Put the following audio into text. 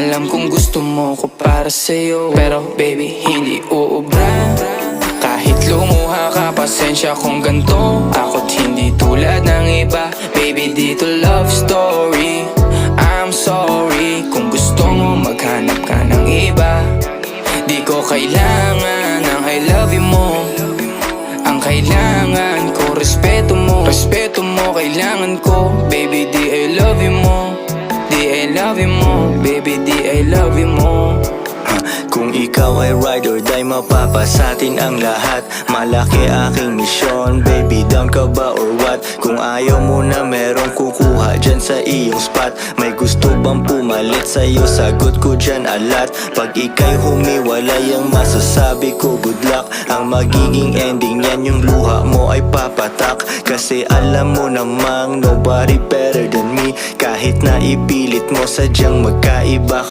Alam kong gusto mo ko para sa'yo, pero baby hindi uubra. Kahit lumuha ka, pasensya kung ganto. Ako't hindi tulad ng iba. Baby dito love story. I'm sorry kung gusto mo maghanap ka ng iba. Di ko kailangan ng I love you mo. Ang kailangan ko respeto mo. Respeto mo kailangan ko. Baby di I love you mo. Di I love you mo. Baby di I love you mo. Kung ikaw ay ride or die, mapapasatin ang lahat. Malaki aking misyon, baby down ka ba or what? Kung ayaw mo na merong kukuha dyan sa iyong spot. May gusto bang pumalit sa'yo? Sagot ko dyan alat. Pag ika'y humiwalay, ang masasabi ko good luck. Ang magiging ending yan, yung luha mo ay papatak. Kasi alam mo namang nobody better than me. Kahit na ipilit mo sadyang magkaiba.